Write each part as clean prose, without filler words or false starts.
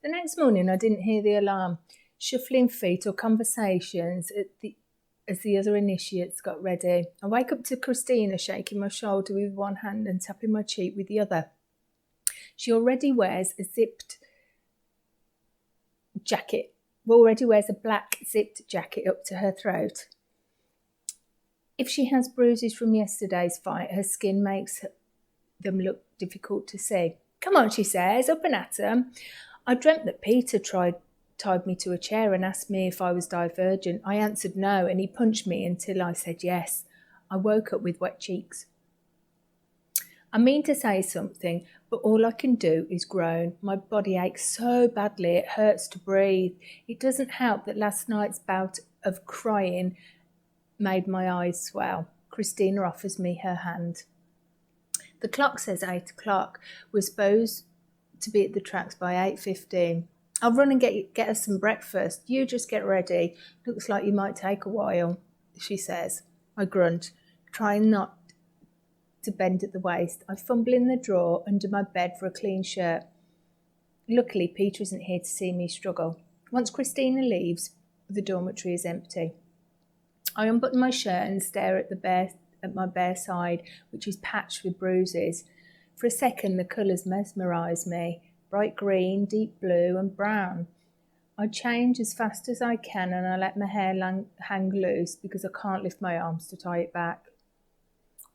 The next morning I didn't hear the alarm, shuffling feet or conversations as the other initiates got ready. I wake up to Christina shaking my shoulder with one hand and tapping my cheek with the other. She already wears a black zipped jacket up to her throat. If she has bruises from yesterday's fight, her skin makes them look difficult to see. Come on, she says, up and at 'em. I dreamt that Peter tied me to a chair and asked me if I was divergent. I answered no, and he punched me until I said yes. I woke up with wet cheeks. I mean to say something, but all I can do is groan. My body aches so badly it hurts to breathe. It doesn't help that last night's bout of crying made my eyes swell. Christina offers me her hand. The clock says 8 o'clock. We're supposed to be at the tracks by 8:15. I'll run and get us some breakfast. You just get ready. Looks like you might take a while, she says. I grunt, trying not to bend at the waist. I fumble in the drawer under my bed for a clean shirt. Luckily, Peter isn't here to see me struggle. Once Christina leaves, the dormitory is empty. I unbutton my shirt and stare at my bare side, which is patched with bruises. For a second, the colours mesmerise me. Bright green, deep blue and brown. I change as fast as I can and I let my hair hang loose because I can't lift my arms to tie it back.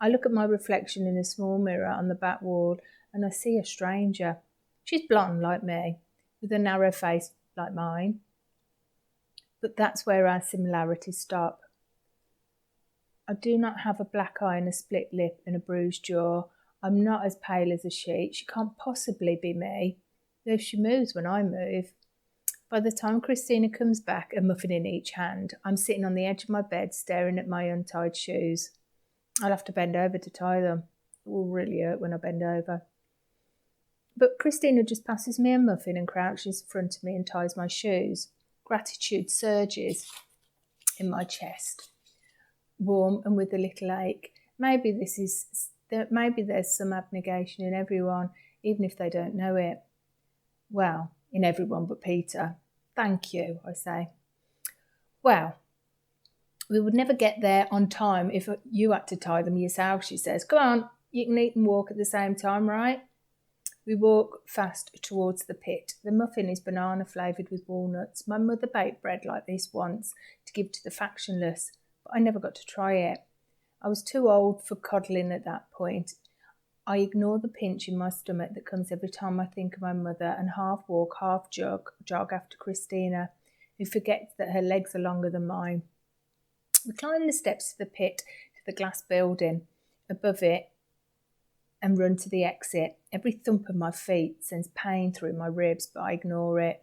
I look at my reflection in a small mirror on the back wall and I see a stranger. She's blonde like me, with a narrow face like mine. But that's where our similarities stop. I do not have a black eye and a split lip and a bruised jaw. I'm not as pale as a sheet. She can't possibly be me, though she moves when I move. By the time Christina comes back, a muffin in each hand, I'm sitting on the edge of my bed staring at my untied shoes. I'll have to bend over to tie them. It will really hurt when I bend over. But Christina just passes me a muffin and crouches in front of me and ties my shoes. Gratitude surges in my chest, warm and with a little ache. Maybe there's some abnegation in everyone, even if they don't know it. Well, in everyone but Peter. Thank you, I say. Well, we would never get there on time if you had to tie them yourself, she says. Come on, you can eat and walk at the same time, right? We walk fast towards the pit. The muffin is banana flavoured with walnuts. My mother baked bread like this once to give to the factionless, but I never got to try it. I was too old for coddling at that point. I ignore the pinch in my stomach that comes every time I think of my mother and half walk, half jog after Christina, who forgets that her legs are longer than mine. We climb the steps to the pit, to the glass building above it, and run to the exit. Every thump of my feet sends pain through my ribs, but I ignore it.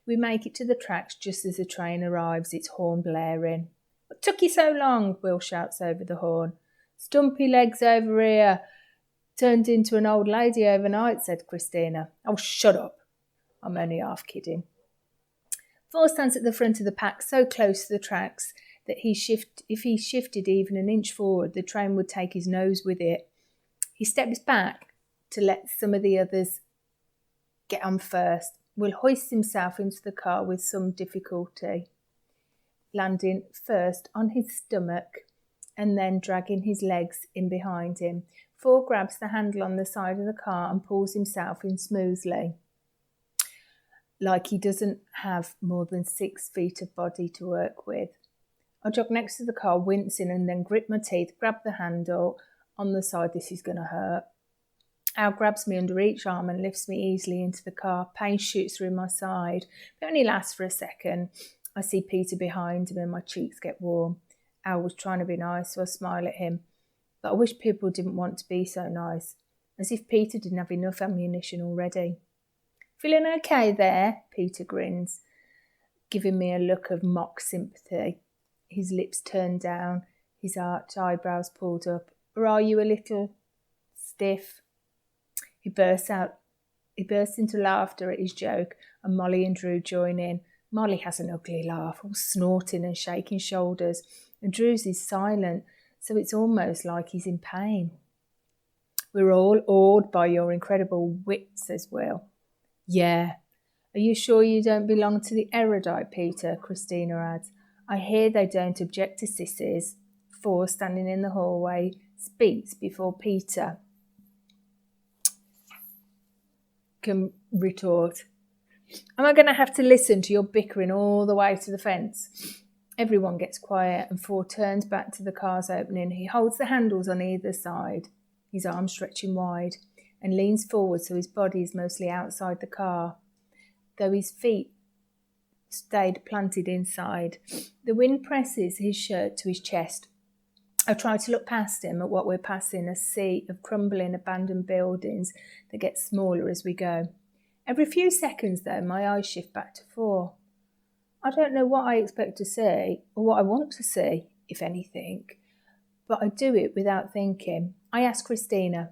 We make it to the tracks just as the train arrives, its horn blaring. What took you so long? Will shouts over the horn. Stumpy legs over here. Turned into an old lady overnight, said Christina. Oh, shut up. I'm only half kidding. Thor stands at the front of the pack, so close to the tracks that if he shifted even an inch forward, the train would take his nose with it. He steps back to let some of the others get on first. Will hoists himself into the car with some difficulty, landing first on his stomach and then dragging his legs in behind him. Thor grabs the handle on the side of the car and pulls himself in smoothly, like he doesn't have more than 6 feet of body to work with. I jog next to the car, wincing, and then grip my teeth, grab the handle on the side. This is going to hurt. Al grabs me under each arm and lifts me easily into the car. Pain shoots through my side, but only lasts for a second. I see Peter behind him and my cheeks get warm. Al was trying to be nice, so I smile at him. But I wish people didn't want to be so nice, as if Peter didn't have enough ammunition already. Feeling okay there? Peter grins, giving me a look of mock sympathy. His lips turned down, his arched eyebrows pulled up. Or are you a little stiff? He bursts into laughter at his joke, and Molly and Drew join in. Molly has an ugly laugh, all snorting and shaking shoulders, and Drew's is silent, so it's almost like he's in pain. We're all awed by your incredible wit, says Will. Yeah, Are you sure you don't belong to the erudite, Peter? Christina adds. I hear they don't object to sissies. 4, standing in the hallway, speaks before Peter can retort. Am I going to have to listen to your bickering all the way to the fence? Everyone gets quiet and 4 turns back to the car's opening. He holds the handles on either side, his arms stretching wide, and leans forward so his body is mostly outside the car, though his feet stayed planted inside. The wind presses his shirt to his chest. I try to look past him at what we're passing, a sea of crumbling abandoned buildings that get smaller as we go. Every few seconds, though, my eyes shift back to 4. I don't know what I expect to see or what I want to see, if anything, but I do it without thinking. I ask Christina,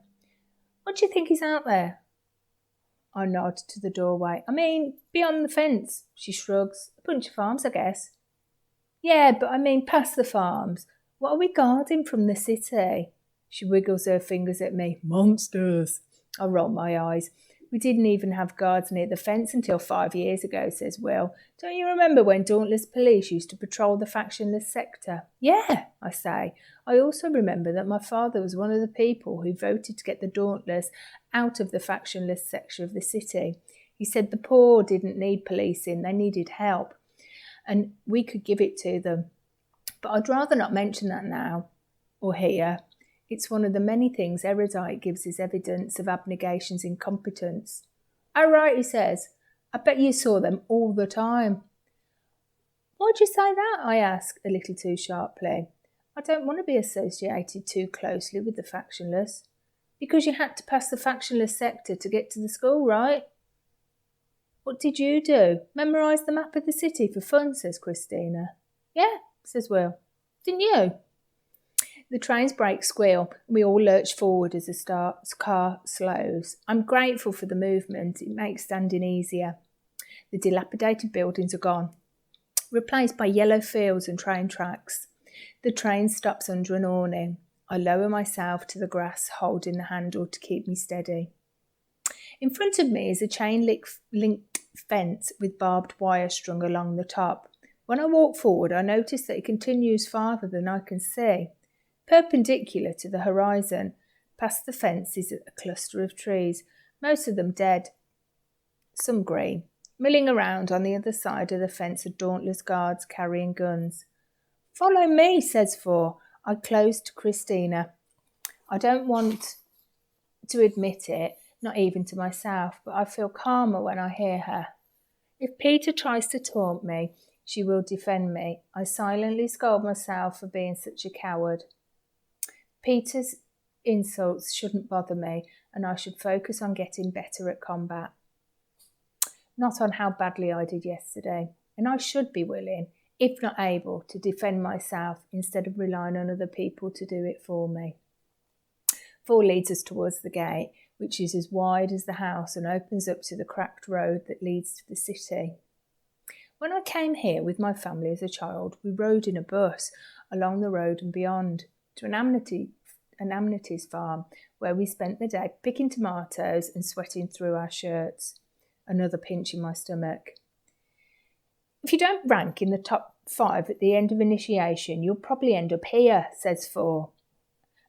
what do you think is out there? I nod to the doorway. I mean, beyond the fence, she shrugs. A bunch of farms, I guess. Yeah, but I mean past the farms. What are we guarding from the city? She wiggles her fingers at me. Monsters. I roll my eyes. We didn't even have guards near the fence until 5 years ago, says Will. Don't you remember when Dauntless police used to patrol the factionless sector? Yeah, I say. I also remember that my father was one of the people who voted to get the Dauntless out of the factionless section of the city. He said the poor didn't need policing, they needed help, and we could give it to them. But I'd rather not mention that now, or here. It's one of the many things erudite gives as evidence of abnegation's incompetence. Oh, right, he says. I bet you saw them all the time. Why'd you say that? I ask, a little too sharply. I don't want to be associated too closely with the factionless. Because you had to pass the factionless sector to get to the school, right? What did you do? Memorise the map of the city for fun, says Christina. Yeah, says Will. Didn't you? The train's brakes squeal, and we all lurch forward as the car slows. I'm grateful for the movement. It makes standing easier. The dilapidated buildings are gone, replaced by yellow fields and train tracks. The train stops under an awning. I lower myself to the grass, holding the handle to keep me steady. In front of me is a chain-linked fence with barbed wire strung along the top. When I walk forward, I notice that it continues farther than I can see. Perpendicular to the horizon, past the fence is a cluster of trees, most of them dead, some green. Milling around on the other side of the fence are dauntless guards carrying guns. Follow me, says 4. I close to Christina. I don't want to admit it, not even to myself, but I feel calmer when I hear her. If Peter tries to taunt me, she will defend me. I silently scold myself for being such a coward. Peter's insults shouldn't bother me, and I should focus on getting better at combat. Not on how badly I did yesterday, and I should be willing, if not able, to defend myself instead of relying on other people to do it for me. 4 leads us towards the gate, which is as wide as the house and opens up to the cracked road that leads to the city. When I came here with my family as a child, we rode in a bus along the road and beyond to an amenities farm where we spent the day picking tomatoes and sweating through our shirts. Another pinch in my stomach. If you don't rank in the top 5 at the end of initiation, you'll probably end up here, says 4,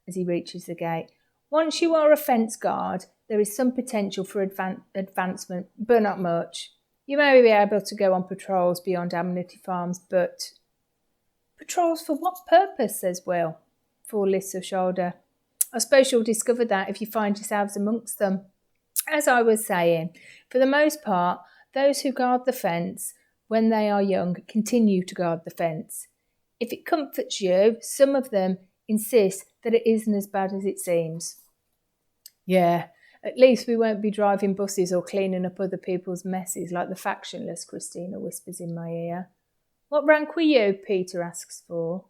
as he reaches the gate. Once you are a fence guard, there is some potential for advancement, but not much. You may be able to go on patrols beyond amenity farms, but... Patrols for what purpose, says Will. 4 lifts her shoulder. I suppose you'll discover that if you find yourselves amongst them. As I was saying, for the most part, those who guard the fence when they are young continue to guard the fence. If it comforts you, some of them insist that it isn't as bad as it seems. Yeah, at least we won't be driving buses or cleaning up other people's messes like the factionless, Christina whispers in my ear. What rank were you? Peter asks 4.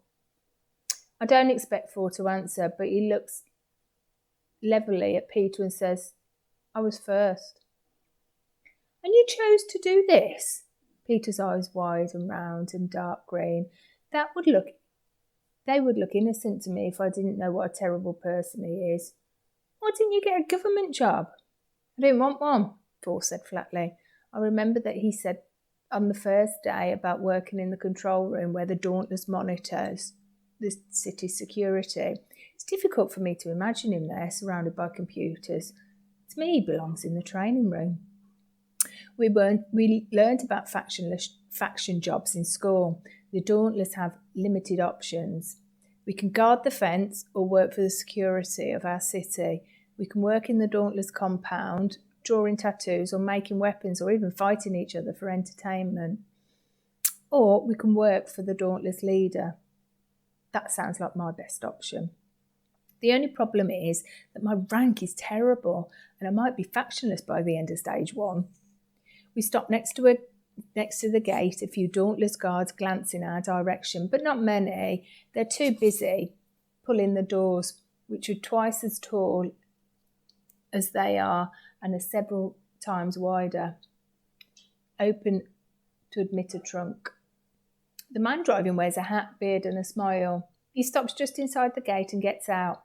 I don't expect 4 to answer, but he looks levelly at Peter and says, I was first. And you chose to do this? Peter's eyes wide and round and dark green. They would look innocent to me if I didn't know what a terrible person he is. Why didn't you get a government job? I didn't want one, 4 said flatly. I remember that he said on the first day about working in the control room where the Dauntless monitors the city's security. It's difficult for me to imagine him there, surrounded by computers. To me, he belongs in the training room. We learned about faction jobs in school. The Dauntless have limited options. We can guard the fence or work for the security of our city. We can work in the Dauntless compound, drawing tattoos or making weapons or even fighting each other for entertainment. Or we can work for the Dauntless leader. That sounds like my best option. The only problem is that my rank is terrible and I might be factionless by the end of stage 1. We stop next to the gate, a few Dauntless guards glance in our direction, but not many. They're too busy pulling the doors, which are twice as tall as they are and are several times wider, open to admit a trunk. The man driving wears a hat, beard and a smile. He stops just inside the gate and gets out.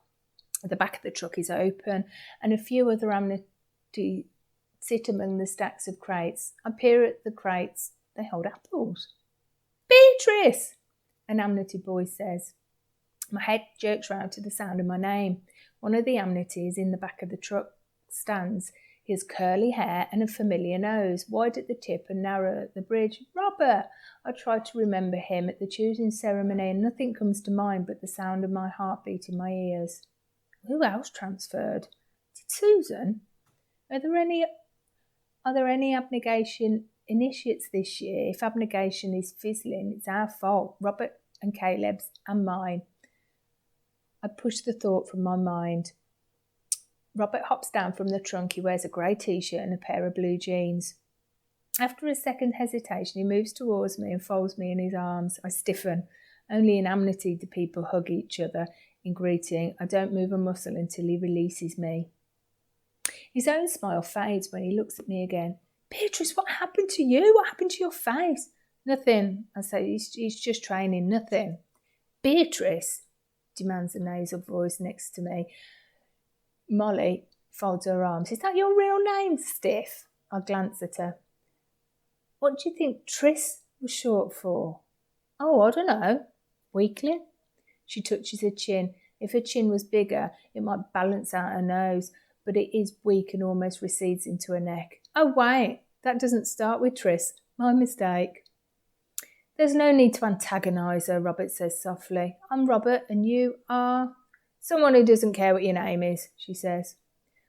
The back of the truck is open and a few other amnesty sit among the stacks of crates. I peer at the crates. They hold apples. Beatrice! An amnesty boy says. My head jerks round to the sound of my name. One of the amnesties in the back of the truck stands. He has curly hair and a familiar nose, wide at the tip and narrow at the bridge. Robert! I try to remember him at the choosing ceremony and nothing comes to mind but the sound of my heartbeat in my ears. Who else transferred? Did Susan? Are there any abnegation initiates this year? If abnegation is fizzling, it's our fault. Robert and Caleb's and mine. I push the thought from my mind. Robert hops down from the trunk. He wears a grey t-shirt and a pair of blue jeans. After a second hesitation, he moves towards me and folds me in his arms. I stiffen. Only in amnesty do people hug each other in greeting. I don't move a muscle until he releases me. His own smile fades when he looks at me again. Beatrice, what happened to you? What happened to your face? Nothing, I say. He's just training. Nothing. Beatrice, demands a nasal voice next to me. Molly folds her arms. Is that your real name, Stiff? I glance at her. What do you think Tris was short for? Oh, I don't know. Weakling? She touches her chin. If her chin was bigger, it might balance out her nose, but it is weak and almost recedes into her neck. Oh, wait, that doesn't start with Tris. My mistake. There's no need to antagonise her, Robert says softly. I'm Robert and you are... Someone who doesn't care what your name is, she says.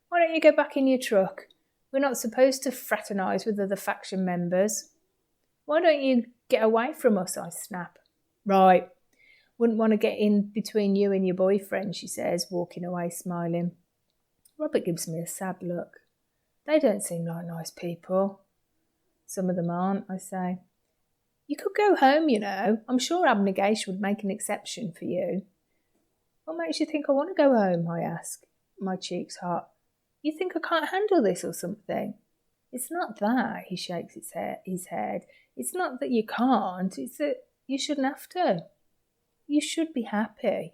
Why don't you go back in your truck? We're not supposed to fraternise with other faction members. Why don't you get away from us, I snap. Right. Wouldn't want to get in between you and your boyfriend, she says, walking away smiling. Robert gives me a sad look. They don't seem like nice people. Some of them aren't, I say. You could go home, you know. I'm sure abnegation would make an exception for you. What makes you think I want to go home, I ask, my cheeks hot. You think I can't handle this or something? It's not that, he shakes his head. It's not that you can't, it's that you shouldn't have to. You should be happy.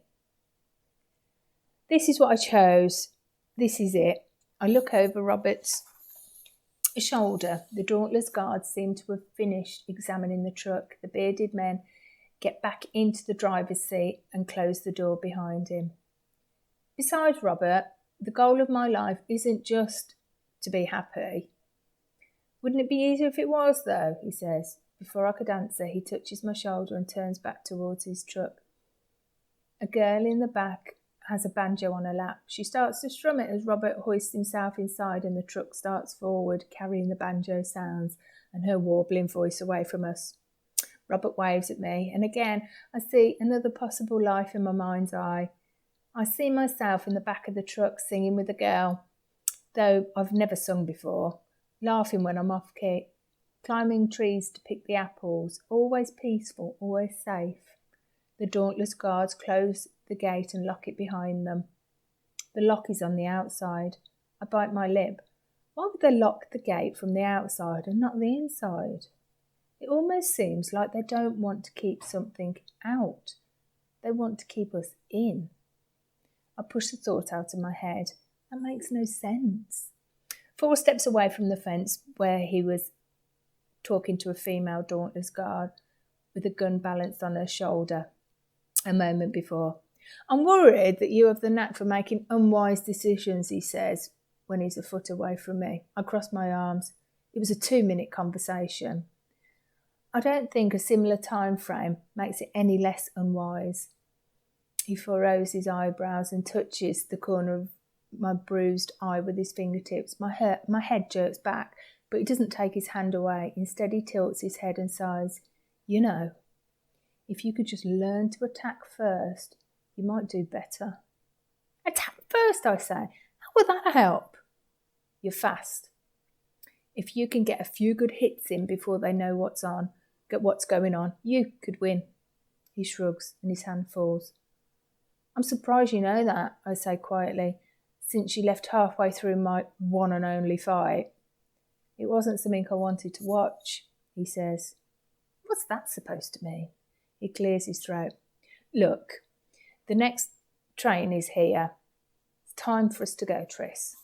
This is what I chose. This is it. I look over Robert's shoulder. The dauntless guards seem to have finished examining the truck. The bearded men get back into the driver's seat and close the door behind him. Besides, Robert, the goal of my life isn't just to be happy. Wouldn't it be easier if it was, though, he says. Before I could answer, he touches my shoulder and turns back towards his truck. A girl in the back has a banjo on her lap. She starts to strum it as Robert hoists himself inside and the truck starts forward, carrying the banjo sounds and her warbling voice away from us. Robert waves at me, and again I see another possible life in my mind's eye. I see myself in the back of the truck singing with a girl, though I've never sung before, laughing when I'm off key, climbing trees to pick the apples, always peaceful, always safe. The dauntless guards close the gate and lock it behind them. The lock is on the outside. I bite my lip. Why would they lock the gate from the outside and not the inside? It almost seems like they don't want to keep something out. They want to keep us in. I push the thought out of my head. That makes no sense. 4 steps away from the fence where he was talking to a female Dauntless guard with a gun balanced on her shoulder a moment before. I'm worried that you have the knack for making unwise decisions, he says, when he's a foot away from me. I cross my arms. It was a 2-minute conversation. I don't think a similar time frame makes it any less unwise. He furrows his eyebrows and touches the corner of my bruised eye with his fingertips. My head jerks back, but he doesn't take his hand away. Instead, he tilts his head and sighs. You know, if you could just learn to attack first, you might do better. Attack first, I say. How would that help? You're fast. If you can get a few good hits in before they know what's going on, you could win. He shrugs and his hand falls. I'm surprised you know that, I say quietly, since you left halfway through my one and only fight. It wasn't something I wanted to watch, he says. What's that supposed to mean? He clears his throat. Look, the next train is here. It's time for us to go, Tris.